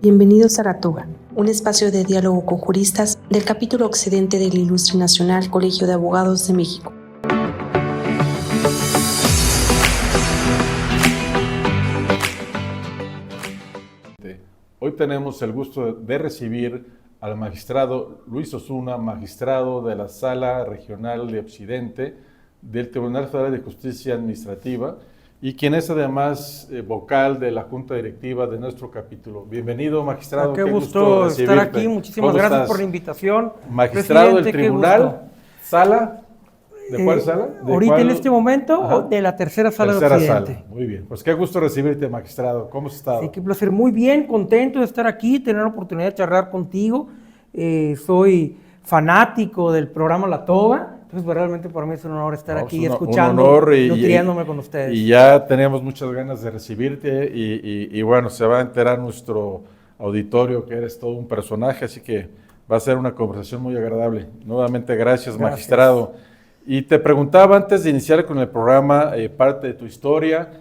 Bienvenidos a Ratuga, un espacio de diálogo con juristas del capítulo occidente del Ilustre Nacional Colegio de Abogados de México. Hoy tenemos el gusto de recibir al magistrado Luis Osuna, magistrado de la Sala Regional de Occidente del Tribunal Federal de Justicia Administrativa y quien es además vocal de la Junta Directiva de nuestro capítulo. Bienvenido, magistrado. Qué gusto estar aquí. Muchísimas gracias por la invitación. Magistrado del Tribunal, Sala. ¿De cuál sala? Ahorita en este momento, de la tercera sala de Occidente. Sala. Muy bien, pues qué gusto recibirte, magistrado. ¿Cómo has estado? Sí, qué placer. Muy bien, contento de estar aquí, tener la oportunidad de charlar contigo. Soy fanático del programa La Toba, entonces realmente para mí es un honor estar aquí escuchando, un honor nutriéndome con ustedes. Y ya teníamos muchas ganas de recibirte y bueno, se va a enterar nuestro auditorio que eres todo un personaje, así que va a ser una conversación muy agradable. Nuevamente, gracias. Magistrado. Y te preguntaba antes de iniciar con el programa, parte de tu historia.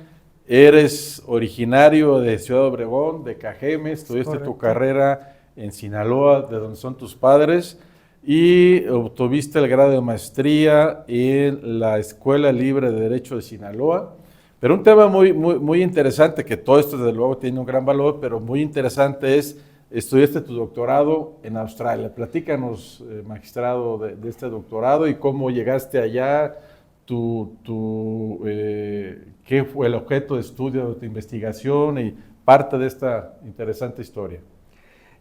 Eres originario de Ciudad Obregón, de Cajeme, estudiaste tu carrera en Sinaloa, de donde son tus padres, y obtuviste el grado de maestría en la Escuela Libre de Derecho de Sinaloa. Pero un tema muy interesante, que todo esto desde luego tiene un gran valor, pero muy interesante es, estudiaste tu doctorado en Australia. Platícanos, magistrado, de este doctorado y cómo llegaste allá, qué fue el objeto de estudio de tu investigación y parte de esta interesante historia.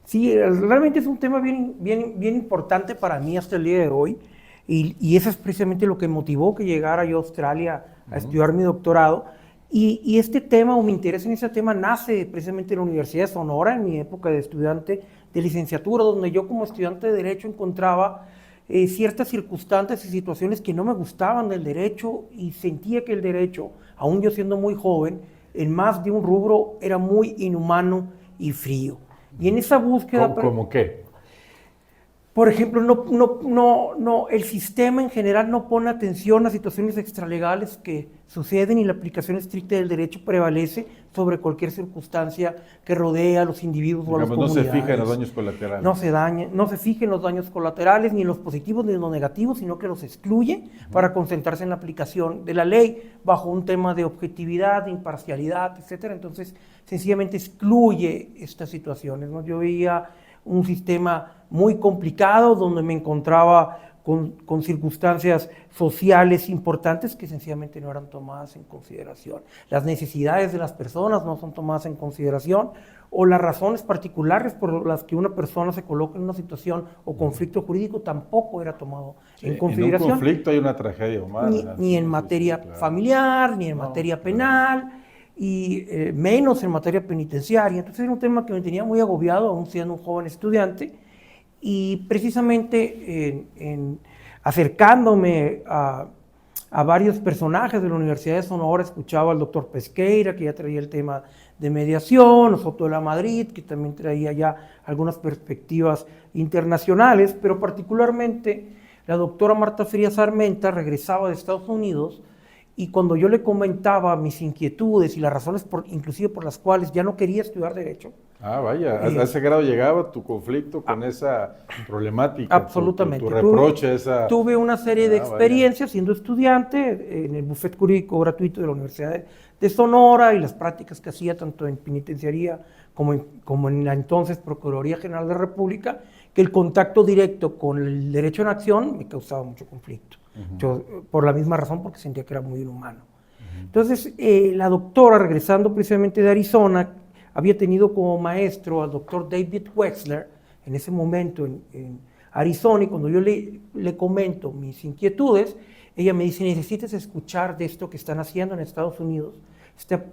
Sí, realmente es un tema bien importante para mí hasta el día de hoy y eso es precisamente lo que motivó que llegara yo a Australia a estudiar mi doctorado. Y este tema, o mi interés en ese tema, nace precisamente en la Universidad de Sonora, en mi época de estudiante de licenciatura, donde yo como estudiante de Derecho encontraba ciertas circunstancias y situaciones que no me gustaban del derecho y sentía que el derecho, aún yo siendo muy joven, en más de un rubro era muy inhumano y frío. Y en esa búsqueda... ¿Cómo qué? Por ejemplo, el sistema en general no pone atención a situaciones extralegales que suceden y la aplicación estricta del derecho prevalece sobre cualquier circunstancia que rodea a los individuos o a las comunidades. No se fija en los daños colaterales. No se fija en los daños colaterales, ni en los positivos ni en los negativos, sino que los excluye para concentrarse en la aplicación de la ley bajo un tema de objetividad, de imparcialidad, etcétera. Entonces, sencillamente excluye estas situaciones, ¿no? Yo veía un sistema muy complicado donde me encontraba con circunstancias sociales importantes que sencillamente no eran tomadas en consideración. Las necesidades de las personas no son tomadas en consideración o las razones particulares por las que una persona se coloca en una situación o conflicto jurídico tampoco era tomado en consideración. En un conflicto hay una tragedia humana. Ni en materia familiar, ni en materia penal, y menos en materia penitenciaria. Entonces era un tema que me tenía muy agobiado, aún siendo un joven estudiante, y precisamente acercándome a varios personajes de la Universidad de Sonora, escuchaba al doctor Pesqueira, que ya traía el tema de mediación, Soto de la Madrid, que también traía ya algunas perspectivas internacionales, pero particularmente la doctora Marta Frías Armenta regresaba de Estados Unidos. Y cuando yo le comentaba mis inquietudes y las razones inclusive por las cuales ya no quería estudiar Derecho. Vaya, ¿a ese grado llegaba tu conflicto con esa problemática? Absolutamente. Tu reproche, tuve una serie de experiencias siendo estudiante en el bufete jurídico gratuito de la Universidad de Sonora y las prácticas que hacía tanto en penitenciaría como en la entonces Procuraduría General de la República, que el contacto directo con el derecho en acción me causaba mucho conflicto. Yo, por la misma razón, porque sentía que era muy inhumano. Entonces, la doctora, regresando precisamente de Arizona, había tenido como maestro al doctor David Wexler, en ese momento en Arizona, y cuando yo le comento mis inquietudes, ella me dice, necesitas escuchar de esto que están haciendo en Estados Unidos,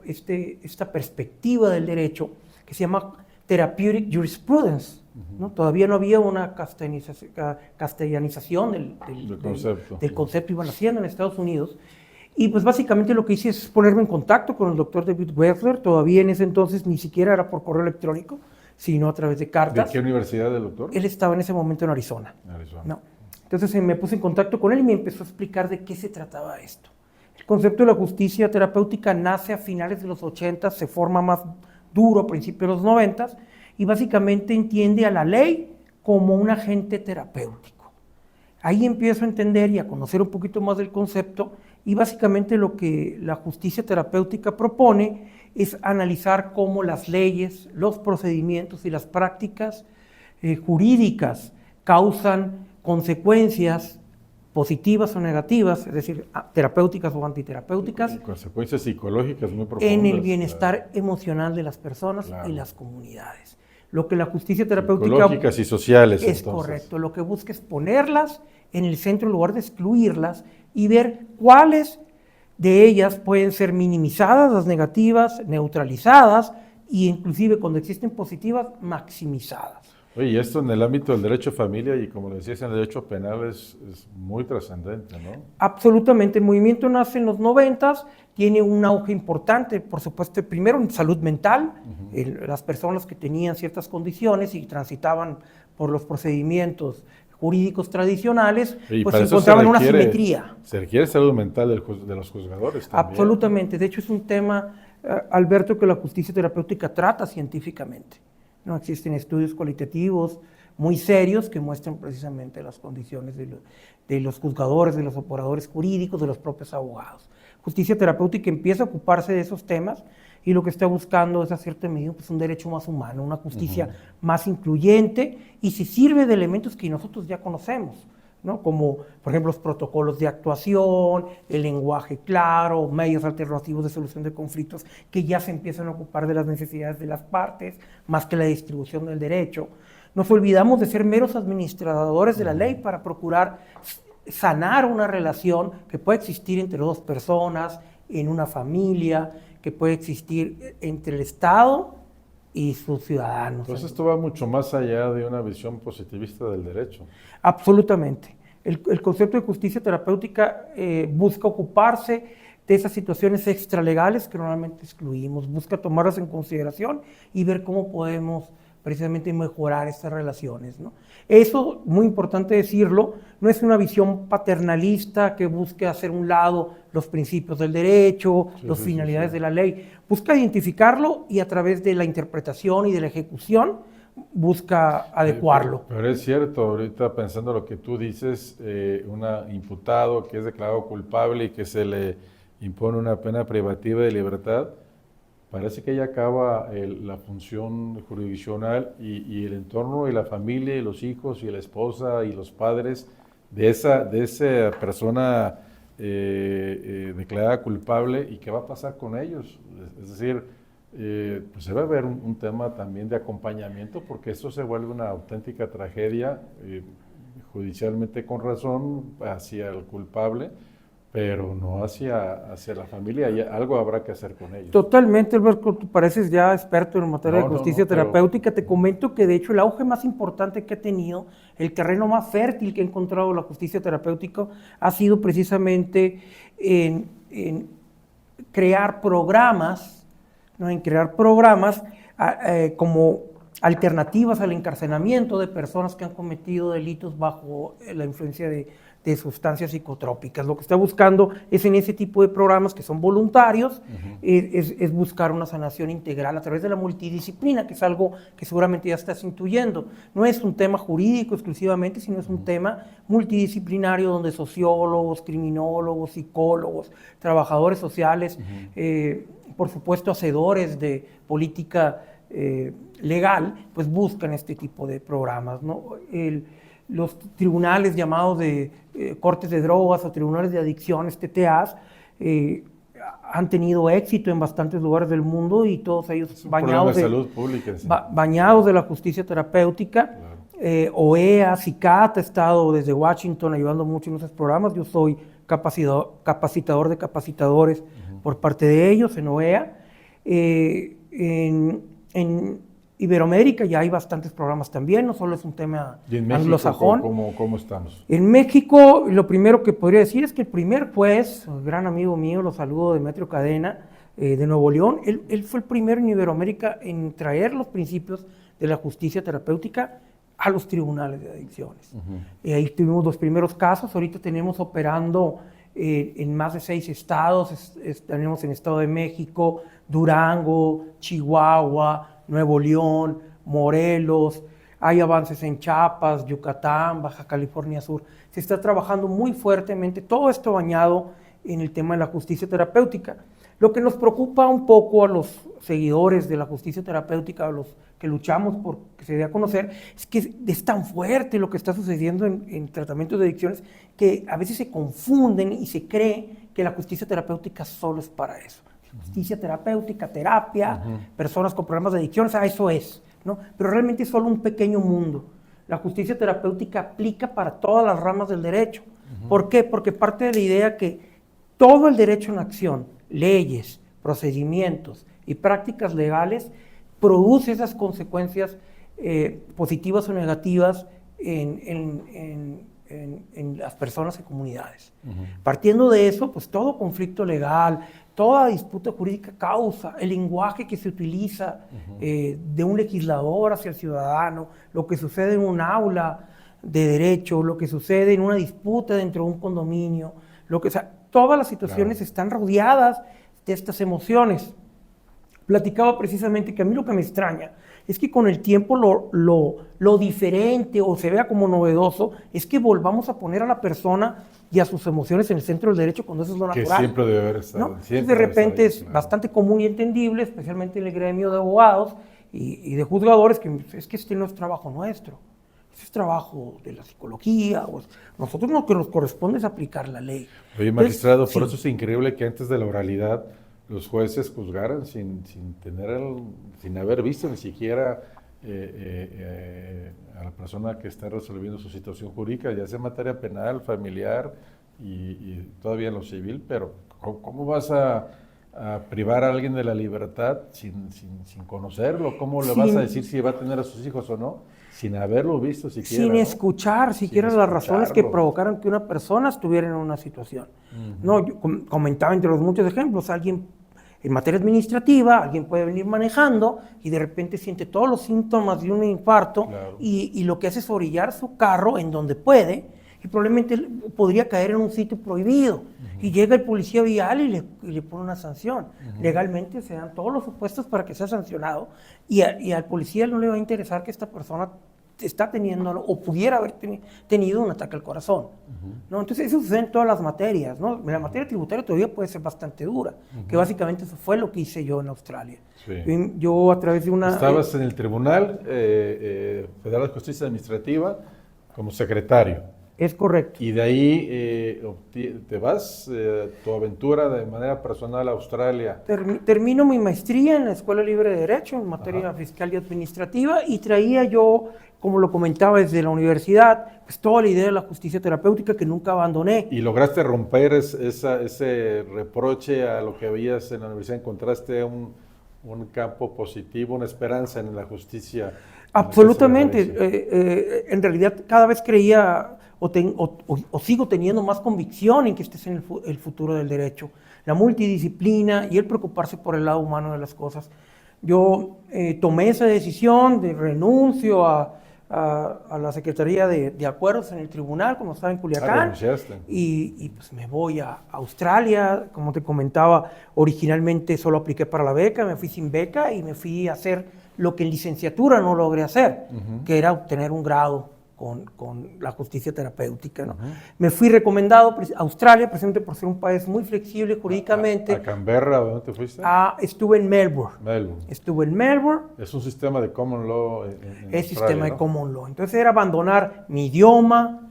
esta perspectiva del derecho que se llama Therapeutic Jurisprudence. ¿No? Todavía no había una castellanización del concepto, iban haciendo en Estados Unidos. Y pues básicamente lo que hice es ponerme en contacto con el doctor David Wexler, todavía en ese entonces ni siquiera era por correo electrónico, sino a través de cartas. ¿De qué universidad el doctor? Él estaba en ese momento en Arizona. ¿No? Entonces me puse en contacto con él y me empezó a explicar de qué se trataba esto. El concepto de la justicia terapéutica nace a finales de los 80, se forma más duro a principios de los 90, y básicamente entiende a la ley como un agente terapéutico. Ahí empiezo a entender y a conocer un poquito más del concepto, y básicamente lo que la justicia terapéutica propone es analizar cómo las leyes, los procedimientos y las prácticas jurídicas causan consecuencias positivas o negativas, es decir, terapéuticas o antiterapéuticas, y consecuencias psicológicas muy profundas en el bienestar emocional de las personas y las comunidades. Lo que la justicia terapéutica... Psicológicas y sociales. Es entonces correcto. Lo que busca es ponerlas en el centro en lugar de excluirlas y ver cuáles de ellas pueden ser minimizadas, las negativas, neutralizadas, e inclusive cuando existen positivas, maximizadas. Oye, y esto en el ámbito del derecho de familia y como lo decías en el derecho penal es muy trascendente, ¿no? Absolutamente. El movimiento nace en los 90s, tiene un auge importante, por supuesto, primero en salud mental, las personas que tenían ciertas condiciones y transitaban por los procedimientos jurídicos tradicionales, pues encontraban una simetría. Se requiere salud mental de los juzgadores también. Absolutamente. De hecho, es un tema, Alberto, que la justicia terapéutica trata científicamente. No existen estudios cualitativos muy serios que muestran precisamente las condiciones de los juzgadores, de los operadores jurídicos, de los propios abogados. Justicia terapéutica empieza a ocuparse de esos temas y lo que está buscando es, a cierta medida, pues, un derecho más humano, una justicia más incluyente, y se sirve de elementos que nosotros ya conocemos, ¿no? Como, por ejemplo, los protocolos de actuación, el lenguaje claro, medios alternativos de solución de conflictos que ya se empiezan a ocupar de las necesidades de las partes, más que la distribución del derecho. Nos olvidamos de ser meros administradores de la ley para procurar sanar una relación que puede existir entre dos personas, en una familia, que puede existir entre el Estado y sus ciudadanos. Entonces esto va mucho más allá de una visión positivista del derecho. Absolutamente. El concepto de justicia terapéutica busca ocuparse de esas situaciones extralegales que normalmente excluimos, busca tomarlas en consideración y ver cómo podemos precisamente mejorar estas relaciones, ¿no? Eso, muy importante decirlo, no es una visión paternalista que busque hacer un lado los principios del derecho, las finalidades de la ley. Busca identificarlo y a través de la interpretación y de la ejecución busca adecuarlo. Pero es cierto, ahorita pensando lo que tú dices, un imputado que es declarado culpable y que se le impone una pena privativa de libertad, parece que ya acaba la función jurisdiccional y el entorno y la familia y los hijos y la esposa y los padres de esa persona declarada culpable, y qué va a pasar con ellos. Es decir, pues debe haber un tema también de acompañamiento, porque esto se vuelve una auténtica tragedia, judicialmente con razón, hacia el culpable, pero no hacia la familia. Y algo habrá que hacer con ellos. Totalmente, Alberto, tú pareces ya experto en materia de justicia terapéutica. Te comento que de hecho el auge más importante que ha tenido, el terreno más fértil que ha encontrado la justicia terapéutica, ha sido precisamente en crear programas, ¿no? Como alternativas al encarcelamiento de personas que han cometido delitos bajo la influencia de sustancias psicotrópicas. Lo que está buscando es, en ese tipo de programas que son voluntarios, es buscar una sanación integral a través de la multidisciplina, que es algo que seguramente ya estás intuyendo. No es un tema jurídico exclusivamente, sino es un tema multidisciplinario donde sociólogos, criminólogos, psicólogos, trabajadores sociales, por supuesto hacedores de política legal, pues buscan este tipo de programas, ¿no? Los tribunales llamados de cortes de drogas o tribunales de adicciones, TTAs, han tenido éxito en bastantes lugares del mundo, y todos ellos bañados de salud pública, sí. Bañados de la justicia terapéutica. Claro. OEA, CICAT ha estado desde Washington ayudando mucho en esos programas. Yo soy capacitador de capacitadores por parte de ellos en OEA. En Iberoamérica ya hay bastantes programas también, no solo es un tema anglosajón. ¿Cómo estamos? En México, lo primero que podría decir es que el primer juez, un gran amigo mío, lo saludo, Demetrio Cadena, de Nuevo León, él fue el primero en Iberoamérica en traer los principios de la justicia terapéutica a los tribunales de adicciones. Ahí tuvimos los primeros casos, ahorita tenemos operando en más de 6 estados, tenemos en Estado de México, Durango, Chihuahua, Nuevo León, Morelos, hay avances en Chiapas, Yucatán, Baja California Sur. Se está trabajando muy fuertemente, todo esto bañado en el tema de la justicia terapéutica. Lo que nos preocupa un poco a los seguidores de la justicia terapéutica, a los que luchamos por que se dé a conocer, es que es tan fuerte lo que está sucediendo en tratamientos de adicciones que a veces se confunden y se cree que la justicia terapéutica solo es para eso. Justicia terapéutica, terapia, personas con problemas de adicciones, eso es, ¿no? Pero realmente es solo un pequeño mundo. La justicia terapéutica aplica para todas las ramas del derecho. ¿Por qué? Porque parte de la idea que todo el derecho en acción, leyes, procedimientos y prácticas legales, produce esas consecuencias positivas o negativas en las personas y comunidades. Partiendo de eso, pues todo conflicto legal, toda disputa jurídica causa, el lenguaje que se utiliza de un legislador hacia el ciudadano, lo que sucede en un aula de derecho, lo que sucede en una disputa dentro de un condominio, todas las situaciones están rodeadas de estas emociones. Platicaba precisamente que a mí lo que me extraña es que con el tiempo lo diferente o se vea como novedoso es que volvamos a poner a la persona y a sus emociones en el centro del derecho cuando eso es lo natural. Que siempre debe haber estado. ¿No? De repente es bastante común y entendible, especialmente en el gremio de abogados y de juzgadores, que es que este no es trabajo nuestro, este es trabajo de la psicología. Nosotros lo que nos corresponde es aplicar la ley. Oye, magistrado, por eso es increíble que antes de la oralidad los jueces juzgaran sin haber visto ni siquiera a la persona que está resolviendo su situación jurídica, ya sea en materia penal, familiar y todavía en lo civil, pero ¿cómo vas a privar a alguien de la libertad sin conocerlo? ¿Cómo le vas a decir si va a tener a sus hijos o no? Sin haberlo visto siquiera. Sin escuchar siquiera las razones que provocaron que una persona estuviera en una situación. No, yo comentaba entre los muchos ejemplos, alguien en materia administrativa, alguien puede venir manejando y de repente siente todos los síntomas de un infarto y lo que hace es orillar su carro en donde puede y probablemente podría caer en un sitio prohibido. Y llega el policía vial y le pone una sanción. Legalmente se dan todos los supuestos para que sea sancionado y al policía no le va a interesar que esta persona está teniendo o pudiera haber tenido un ataque al corazón. ¿No? Entonces eso sucede en todas las materias, ¿no? La materia tributaria todavía puede ser bastante dura, que básicamente eso fue lo que hice yo en Australia. Sí. Yo a través de una... Estabas en el Tribunal Federal de Justicia Administrativa como secretario. Es correcto. Y de ahí te vas, tu aventura de manera personal a Australia. Termino mi maestría en la Escuela Libre de Derecho en materia fiscal y administrativa y traía yo, como lo comentaba desde la universidad, pues toda la idea de la justicia terapéutica que nunca abandoné. ¿Y lograste romper ese reproche a lo que veías en la universidad? ¿Encontraste un campo positivo, una esperanza en la justicia? Absolutamente. En realidad cada vez creía o sigo teniendo más convicción en que este es el futuro del derecho. La multidisciplina y el preocuparse por el lado humano de las cosas. Yo tomé esa decisión de renuncio a la Secretaría de Acuerdos en el tribunal, como estaba en Culiacán, y pues me voy a Australia. Como te comentaba, originalmente solo apliqué para la beca, me fui sin beca y me fui a hacer lo que en licenciatura no logré hacer, que era obtener un grado con la justicia terapéutica, ¿no? Me fui recomendado a Australia, precisamente por ser un país muy flexible jurídicamente. ¿A Canberra? ¿O dónde te fuiste? Estuve en Melbourne. Estuve en Melbourne. Es un sistema de common law en Australia, sistema de common law. Entonces era abandonar mi idioma,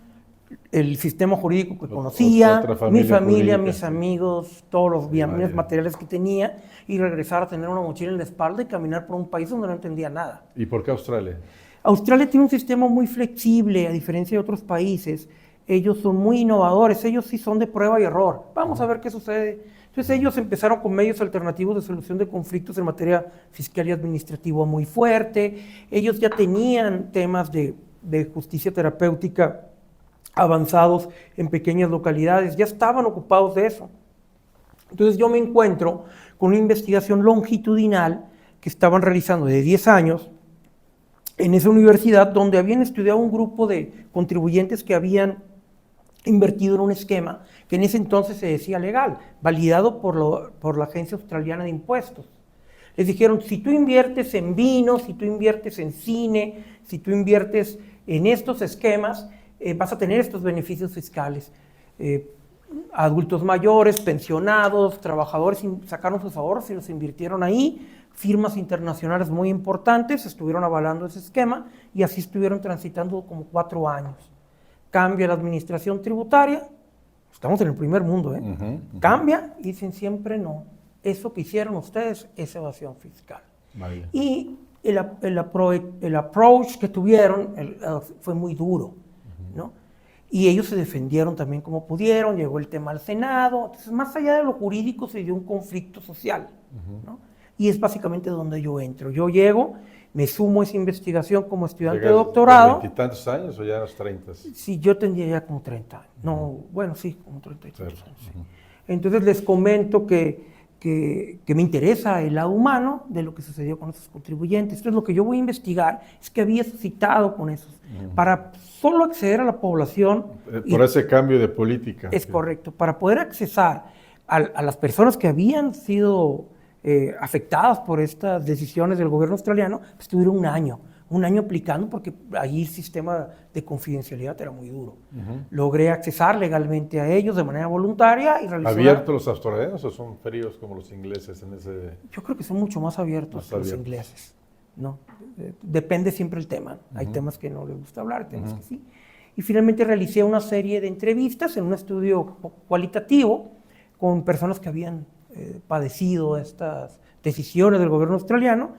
el sistema jurídico que conocía, mi familia, mis amigos, todos los bienes materiales que tenía, y regresar a tener una mochila en la espalda y caminar por un país donde no entendía nada. ¿Y por qué Australia? Australia tiene un sistema muy flexible, a diferencia de otros países. Ellos son muy innovadores, ellos sí son de prueba y error. Vamos a ver qué sucede. Entonces ellos empezaron con medios alternativos de solución de conflictos en materia fiscal y administrativa muy fuerte. Ellos ya tenían temas de justicia terapéutica avanzados en pequeñas localidades, ya estaban ocupados de eso. Entonces yo me encuentro con una investigación longitudinal que estaban realizando de 10 años, en esa universidad donde habían estudiado un grupo de contribuyentes que habían invertido en un esquema que en ese entonces se decía legal, validado por la Agencia Australiana de Impuestos. Les dijeron, si tú inviertes en vino, si tú inviertes en cine, si tú inviertes en estos esquemas, vas a tener estos beneficios fiscales. Adultos mayores, pensionados, trabajadores sacaron sus ahorros y los invirtieron ahí. Firmas internacionales muy importantes estuvieron avalando ese esquema y así estuvieron transitando como 4 años. Cambia la administración tributaria, estamos en el primer mundo, cambia y dicen siempre no. Eso que hicieron ustedes es evasión fiscal. Vale. Y el approach que tuvieron fue muy duro, ¿no? Y ellos se defendieron también como pudieron, llegó el tema al Senado. Entonces, más allá de lo jurídico, se dio un conflicto social, ¿no? Y es básicamente donde yo entro. Yo llego, me sumo a esa investigación como estudiante de doctorado. ¿De 20 y tantos años o ya a los 30? Sí, yo tendría ya como 30 años. No, bueno, sí, como 30 y tantos años. Sí. Entonces les comento que me interesa el lado humano de lo que sucedió con esos contribuyentes. Entonces lo que yo voy a investigar es que había suscitado con esos, para solo acceder a la población. Por ese cambio de política. Es correcto, para poder accesar a las personas que habían sido afectadas por estas decisiones del gobierno australiano, pues tuvieron un año aplicando porque allí el sistema de confidencialidad era muy duro. Logré accesar legalmente a ellos de manera voluntaria y realizar... ¿Abiertos los australianos o son fríos como los ingleses en ese...? Yo creo que son mucho más abiertos que los ingleses, ¿no? Depende siempre el tema. Hay temas que no les gusta hablar, temas que sí. Y finalmente realicé una serie de entrevistas en un estudio cualitativo con personas que habían padecido estas decisiones del gobierno australiano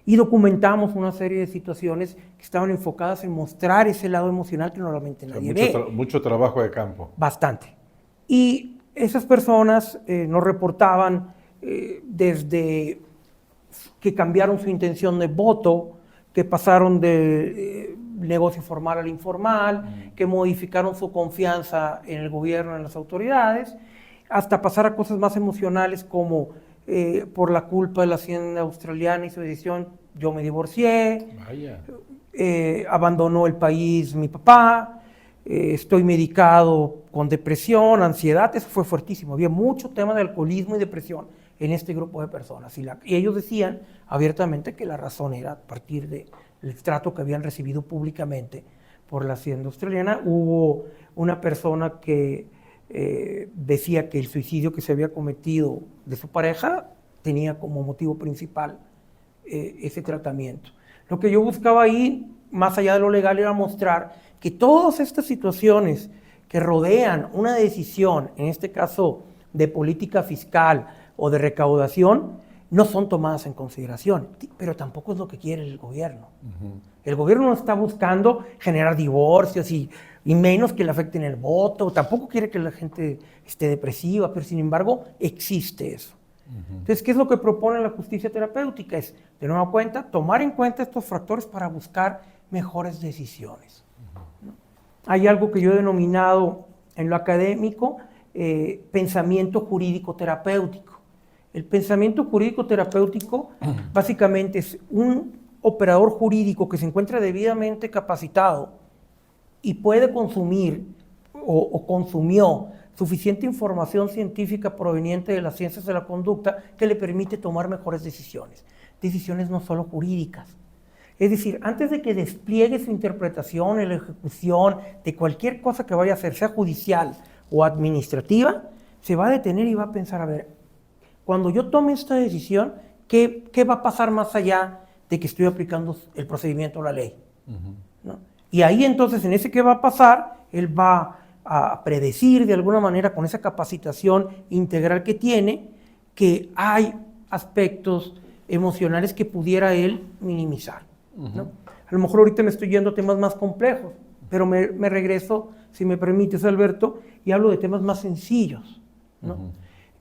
y documentamos una serie de situaciones que estaban enfocadas en mostrar ese lado emocional que normalmente nadie ve. Mucho trabajo de campo. Bastante. Y esas personas nos reportaban desde que cambiaron su intención de voto, que pasaron de negocio formal al informal, que modificaron su confianza en el gobierno, en las autoridades, hasta pasar a cosas más emocionales como por la culpa de la hacienda australiana y su decisión, yo me divorcié, abandonó el país mi papá, estoy medicado con depresión, ansiedad. Eso fue fuertísimo. Había mucho tema de alcoholismo y depresión en este grupo de personas. Y ellos decían abiertamente que la razón era a partir del trato que habían recibido públicamente por la hacienda australiana. Hubo una persona que decía que el suicidio que se había cometido de su pareja tenía como motivo principal ese tratamiento. Lo que yo buscaba ahí, más allá de lo legal, era mostrar que todas estas situaciones que rodean una decisión, en este caso de política fiscal o de recaudación, no son tomadas en consideración, pero tampoco es lo que quiere el gobierno. El gobierno no está buscando generar divorcios y menos que le afecten el voto, tampoco quiere que la gente esté depresiva, pero sin embargo existe eso. Entonces, ¿qué es lo que propone la justicia terapéutica? Es, de nueva cuenta, tomar en cuenta estos factores para buscar mejores decisiones. ¿No? Hay algo que yo he denominado en lo académico pensamiento jurídico terapéutico. El pensamiento jurídico terapéutico básicamente es un operador jurídico que se encuentra debidamente capacitado y puede consumir o consumió suficiente información científica proveniente de las ciencias de la conducta que le permite tomar mejores decisiones. Decisiones no solo jurídicas. Es decir, antes de que despliegue su interpretación en la ejecución de cualquier cosa que vaya a hacer, sea judicial o administrativa, se va a detener y va a pensar, a ver, cuando yo tome esta decisión, ¿qué va a pasar más allá de que estoy aplicando el procedimiento o la ley? ¿No? Y ahí entonces, en ese qué va a pasar, él va a predecir de alguna manera con esa capacitación integral que tiene, que hay aspectos emocionales que pudiera él minimizar, ¿no? A lo mejor ahorita me estoy yendo a temas más complejos, pero me regreso, si me permites, Alberto, y hablo de temas más sencillos, ¿no?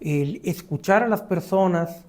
El escuchar a las personas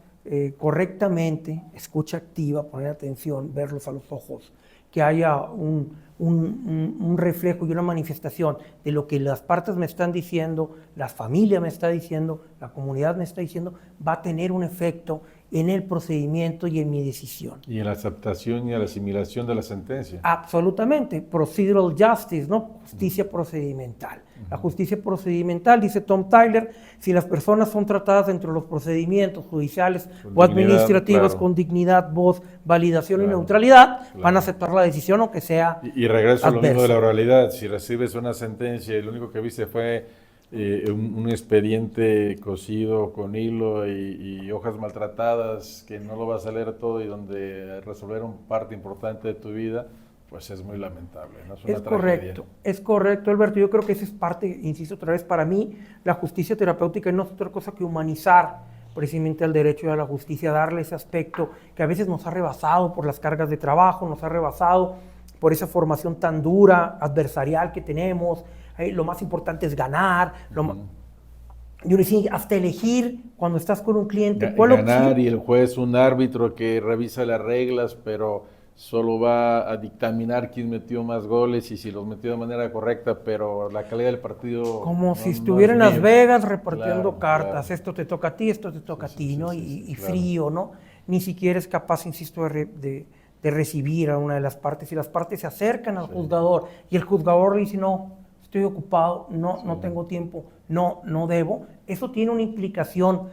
correctamente, escucha activa, poner atención, verlos a los ojos, que haya un reflejo y una manifestación de lo que las partes me están diciendo, la familia me está diciendo, la comunidad me está diciendo, va a tener un efecto en el procedimiento y en mi decisión. Y en la aceptación y en la asimilación de la sentencia. Absolutamente, procedural justice, ¿no? Justicia procedimental. La justicia procedimental, dice Tom Tyler, si las personas son tratadas dentro de los procedimientos judiciales o administrativos con dignidad, voz, validación y neutralidad, van a aceptar la decisión aunque sea y regreso a lo adversa. mismo de la oralidad. Si recibes una sentencia y lo único que viste fue un expediente cosido con hilo y hojas maltratadas que no lo vas a leer todo y donde resolvieron parte importante de tu vida, pues es muy lamentable, ¿no? Es correcto, Alberto. Yo creo que esa es parte, insisto otra vez, para mí la justicia terapéutica no es otra cosa que humanizar precisamente al derecho y a la justicia, darle ese aspecto que a veces nos ha rebasado por las cargas de trabajo, nos ha rebasado por esa formación tan dura, adversarial que tenemos. Lo más importante es ganar. Yo decía, hasta elegir cuando estás con un cliente. Ganar y el juez un árbitro que revisa las reglas, pero solo va a dictaminar quién metió más goles y si los metió de manera correcta, pero la calidad del partido... Como si estuviera en Las Vegas repartiendo cartas. Esto te toca a ti, esto te toca a ti, ¿no? Y frío, ¿no? Ni siquiera es capaz, insisto, de recibir a una de las partes. Y las partes se acercan al juzgador y el juzgador le dice, no, estoy ocupado, no tengo tiempo, no debo. Eso tiene una implicación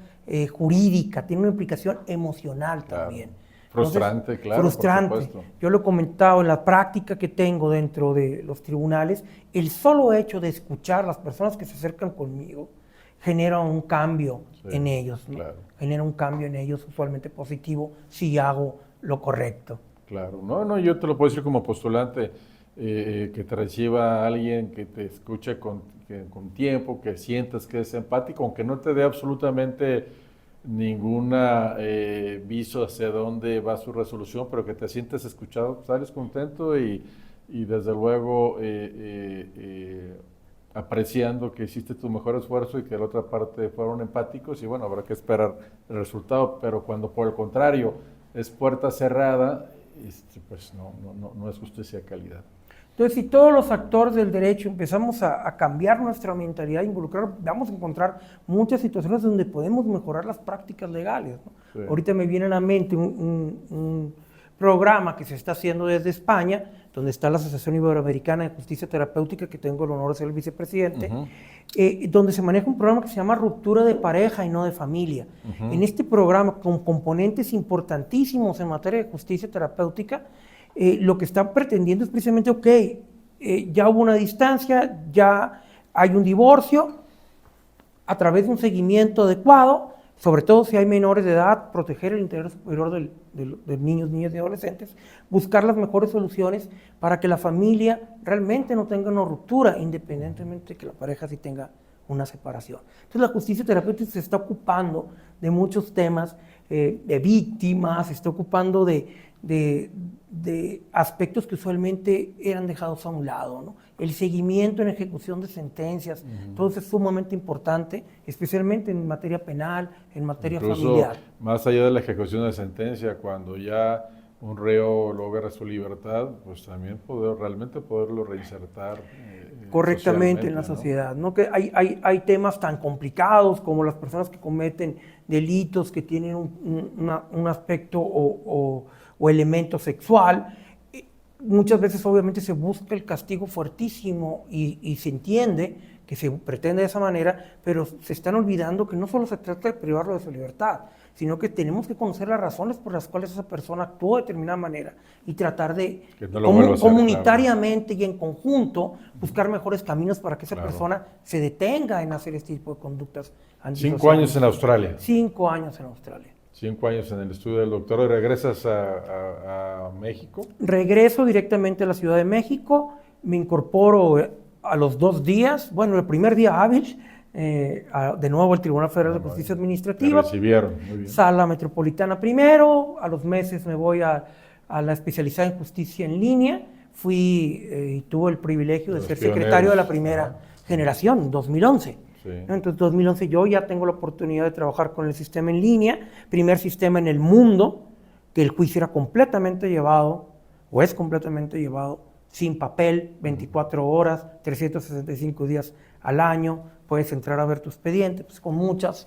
jurídica, tiene una implicación emocional también. Frustrante. Entonces, claro. Frustrante. Por supuesto. Yo lo he comentado en la práctica que tengo dentro de los tribunales, el solo hecho de escuchar a las personas que se acercan conmigo genera un cambio en ellos, ¿no? Claro. Genera un cambio en ellos usualmente positivo si hago lo correcto. Claro. No, yo te lo puedo decir como postulante. Que te reciba alguien que te escuche con tiempo, que sientas que es empático, aunque no te dé absolutamente ninguna viso hacia dónde va su resolución, pero que te sientes escuchado, sales contento y desde luego apreciando que hiciste tu mejor esfuerzo y que la otra parte fueron empáticos y bueno, habrá que esperar el resultado, pero cuando por el contrario es puerta cerrada, pues no es justicia de calidad. Entonces, si todos los actores del derecho empezamos a cambiar nuestra mentalidad, involucrar, vamos a encontrar muchas situaciones donde podemos mejorar las prácticas legales, ¿no? Sí. Ahorita me viene a la mente un programa que se está haciendo desde España, donde está la Asociación Iberoamericana de Justicia Terapéutica, que tengo el honor de ser el vicepresidente, donde se maneja un programa que se llama Ruptura de Pareja y no de Familia. En este programa, con componentes importantísimos en materia de justicia terapéutica, lo que están pretendiendo es precisamente, ya hubo una distancia, ya hay un divorcio, a través de un seguimiento adecuado, sobre todo si hay menores de edad, proteger el interés superior de niños, niñas y adolescentes, buscar las mejores soluciones para que la familia realmente no tenga una ruptura, independientemente de que la pareja sí tenga una separación. Entonces la justicia terapéutica se está ocupando de muchos temas, de víctimas, se está ocupando de aspectos que usualmente eran dejados a un lado, ¿no? El seguimiento en ejecución de sentencias, todo eso es sumamente importante, especialmente en materia penal, en materia familiar. Más allá de la ejecución de sentencia, cuando ya un reo logra su libertad, pues también realmente poderlo reinsertar correctamente en la sociedad, ¿no? Que hay temas tan complicados como las personas que cometen delitos que tienen un aspecto o elemento sexual. Muchas veces obviamente se busca el castigo fuertísimo y se entiende que se pretende de esa manera, pero se están olvidando que no solo se trata de privarlo de su libertad, sino que tenemos que conocer las razones por las cuales esa persona actuó de determinada manera y tratar de comunitariamente y en conjunto buscar mejores caminos para que esa persona se detenga en hacer este tipo de conductas antisociales. 5 años en Australia. 5 años en Australia. 5 años en el estudio del doctor. ¿Y regresas a México? Regreso directamente a la Ciudad de México, me incorporo a los 2 días, bueno, el primer día hábil, de nuevo al Tribunal Federal de Justicia Administrativa. Me recibieron, muy bien. Sala Metropolitana primero, a los meses me voy a la especializada en justicia en línea, fui y tuve el privilegio de ser secretario de la primera generación, en 2011. Sí. Entonces, en 2011 yo ya tengo la oportunidad de trabajar con el sistema en línea, primer sistema en el mundo, que el juicio era completamente llevado, o es completamente llevado, sin papel, 24 horas, 365 días al año, puedes entrar a ver tu expediente, pues con muchas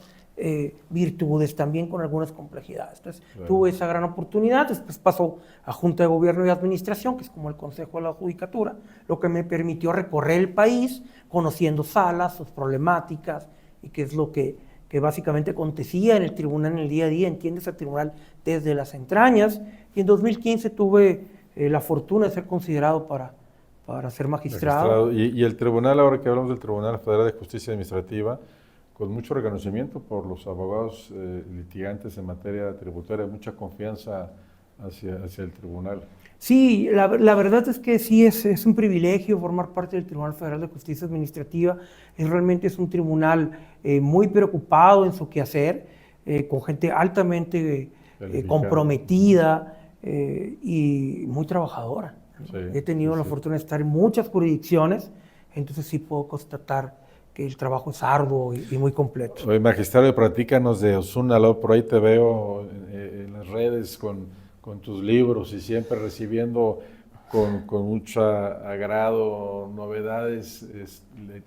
virtudes, también con algunas complejidades. Entonces, tuve esa gran oportunidad. Después pasó a Junta de Gobierno y Administración, que es como el Consejo de la Judicatura, lo que me permitió recorrer el país, conociendo salas, sus problemáticas, y qué es lo que básicamente acontecía en el tribunal en el día a día, entiendes al tribunal desde las entrañas. Y en 2015 tuve la fortuna de ser considerado para ser magistrado. Y el tribunal, ahora que hablamos del Tribunal Federal de Justicia Administrativa, con mucho reconocimiento por los abogados litigantes en materia tributaria, mucha confianza hacia el tribunal. Sí, la verdad es que sí es un privilegio formar parte del Tribunal Federal de Justicia Administrativa. Realmente es un tribunal muy preocupado en su quehacer, con gente altamente comprometida y muy trabajadora. Sí, He tenido la fortuna de estar en muchas jurisdicciones, entonces sí puedo constatar que el trabajo es arduo y muy completo. Oye, magistrado, platícanos de Osuna Law. Por ahí te veo en las redes con tus libros y siempre recibiendo con mucho agrado novedades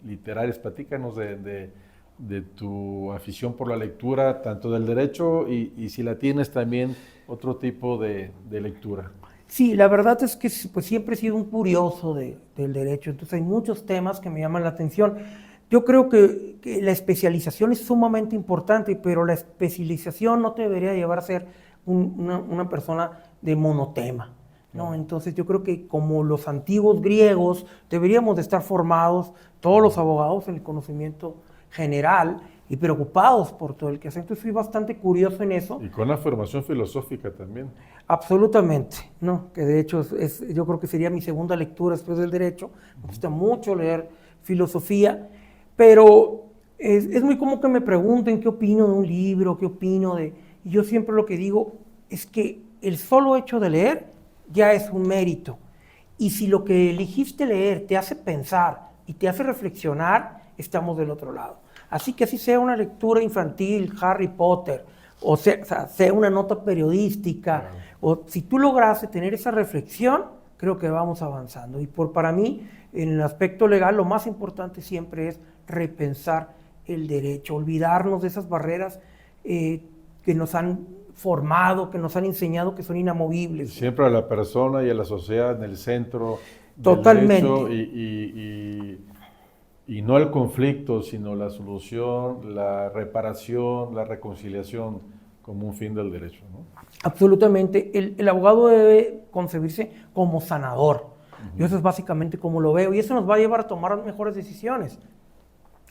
literarias. Platícanos de tu afición por la lectura, tanto del derecho y si la tienes también otro tipo de lectura. Sí, la verdad es que pues, siempre he sido un curioso del derecho, entonces hay muchos temas que me llaman la atención. Yo creo que la especialización es sumamente importante, pero la especialización no te debería llevar a ser una persona de monotema, ¿no? Entonces yo creo que como los antiguos griegos deberíamos de estar formados todos los abogados en el conocimiento general y preocupados por todo el que hace. Entonces fui bastante curioso en eso. Y con la formación filosófica también. Absolutamente, ¿no? Que de hecho yo creo que sería mi segunda lectura después del derecho. Me gusta mucho leer filosofía, pero es muy común que me pregunten qué opino de un libro, qué opino de... Y yo siempre lo que digo es que el solo hecho de leer ya es un mérito. Y si lo que elegiste leer te hace pensar y te hace reflexionar, estamos del otro lado. Así que así sea una lectura infantil, Harry Potter, o sea una nota periodística, o si tú lograste tener esa reflexión, creo que vamos avanzando. Y para mí, en el aspecto legal, lo más importante siempre es repensar el derecho, olvidarnos de esas barreras que nos han formado, que nos han enseñado que son inamovibles. Siempre a la persona y a la sociedad en el centro Totalmente. del derecho y no el conflicto, sino la solución, la reparación, la reconciliación como un fin del derecho, ¿no? Absolutamente. El abogado debe concebirse como sanador. Y eso es básicamente como lo veo. Y eso nos va a llevar a tomar mejores decisiones.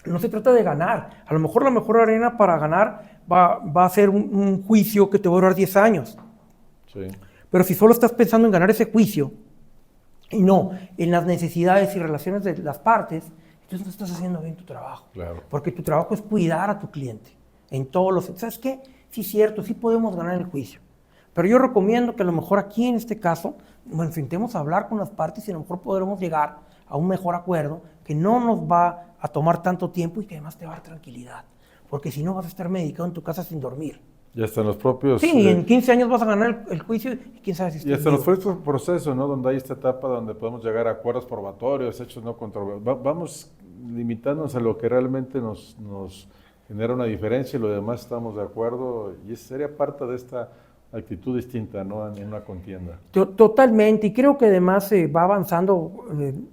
No se trata de ganar. A lo mejor la mejor arena para ganar va a ser un juicio que te va a durar 10 años. Sí. Pero si solo estás pensando en ganar ese juicio y no en las necesidades y relaciones de las partes, entonces no estás haciendo bien tu trabajo. Claro. Porque tu trabajo es cuidar a tu cliente en todos los... ¿Sabes qué? Sí, es cierto, sí podemos ganar el juicio. Pero yo recomiendo que a lo mejor aquí en este caso nos enfrentemos a hablar con las partes y a lo mejor podremos llegar a un mejor acuerdo que no nos va a tomar tanto tiempo y que además te va a dar tranquilidad. Porque si no vas a estar medicado en tu casa sin dormir. Ya están los propios... Sí, en 15 años vas a ganar el juicio y quién sabe si... Y hasta los propios procesos, ¿no? Donde hay esta etapa donde podemos llegar a acuerdos probatorios, hechos no controvertidos. Vamos limitándonos a lo que realmente nos genera una diferencia y lo demás estamos de acuerdo. Y esa sería parte de esta actitud distinta, ¿no? En una contienda. Totalmente, y creo que además va avanzando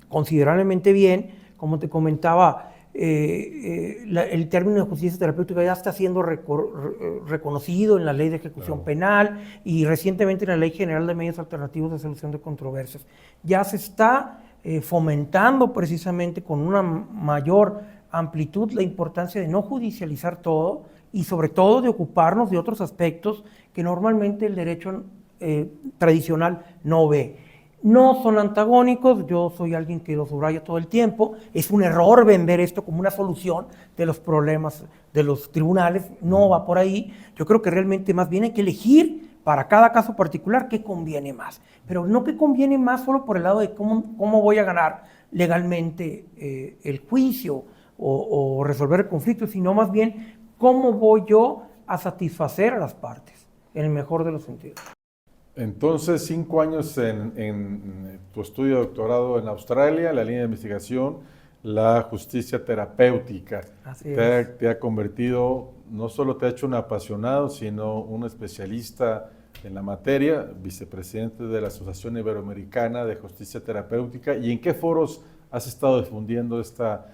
considerablemente bien. Como te comentaba, el término de justicia terapéutica ya está siendo reconocido en la Ley de Ejecución Penal y recientemente en la Ley General de Medios Alternativos de Solución de Controversias. Ya se está fomentando precisamente con una mayor amplitud la importancia de no judicializar todo y sobre todo de ocuparnos de otros aspectos que normalmente el derecho tradicional no ve. No son antagónicos, yo soy alguien que lo subraya todo el tiempo, es un error ver esto como una solución de los problemas de los tribunales, no va por ahí. Yo creo que realmente más bien hay que elegir para cada caso particular qué conviene más, pero no qué conviene más solo por el lado de cómo voy a ganar legalmente el juicio o resolver el conflicto, sino más bien cómo voy yo a satisfacer a las partes, en el mejor de los sentidos. Entonces, 5 años en tu estudio de doctorado en Australia, la línea de investigación, la justicia terapéutica. Así Te ha convertido, no solo te ha hecho un apasionado, sino un especialista en la materia, vicepresidente de la Asociación Iberoamericana de Justicia Terapéutica. ¿Y en qué foros has estado difundiendo esta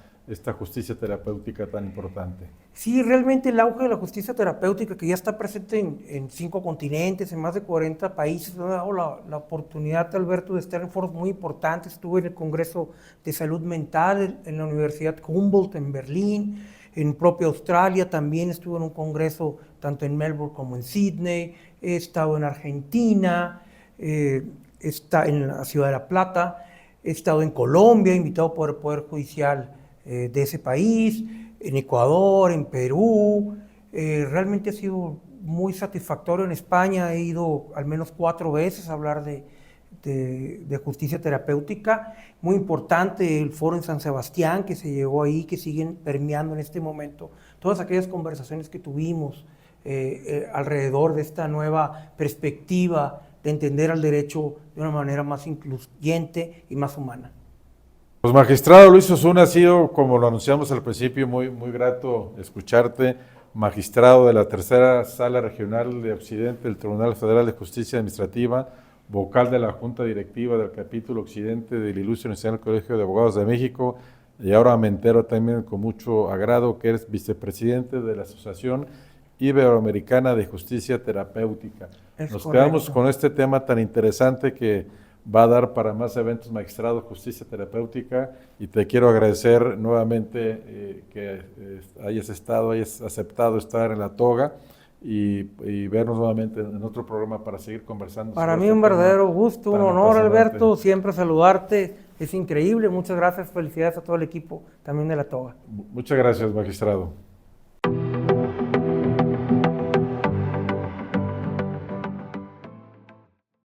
justicia terapéutica tan importante? Sí, realmente el auge de la justicia terapéutica, que ya está presente en 5 continentes, en más de 40 países, me ha dado la oportunidad, Alberto, de estar en foros muy importantes. Estuve en el Congreso de Salud Mental en la Universidad Humboldt en Berlín, en propia Australia también estuve en un congreso tanto en Melbourne como en Sydney. He estado en Argentina, está en la Ciudad de La Plata, he estado en Colombia, invitado por el Poder Judicial de ese país, en Ecuador, en Perú. Realmente ha sido muy satisfactorio. En España he ido al menos 4 veces a hablar de justicia terapéutica. Muy importante el foro en San Sebastián que se llegó ahí, que siguen permeando en este momento. Todas aquellas conversaciones que tuvimos alrededor de esta nueva perspectiva de entender al derecho de una manera más incluyente y más humana. Pues magistrado Luis Osuna, ha sido, como lo anunciamos al principio, muy, muy grato escucharte, magistrado de la Tercera Sala Regional de Occidente del Tribunal Federal de Justicia Administrativa, vocal de la Junta Directiva del Capítulo Occidente del Ilustre Nacional Colegio de Abogados de México, y ahora me entero también con mucho agrado que eres vicepresidente de la Asociación Iberoamericana de Justicia Terapéutica. Nos quedamos con este tema tan interesante que va a dar para más eventos, magistrado, justicia terapéutica, y te quiero agradecer nuevamente que hayas aceptado estar en la toga y vernos nuevamente en otro programa para seguir conversando. Para mí un verdadero gusto, un honor, Alberto, siempre saludarte, es increíble. Muchas gracias, felicidades a todo el equipo también de la toga. Muchas gracias, magistrado.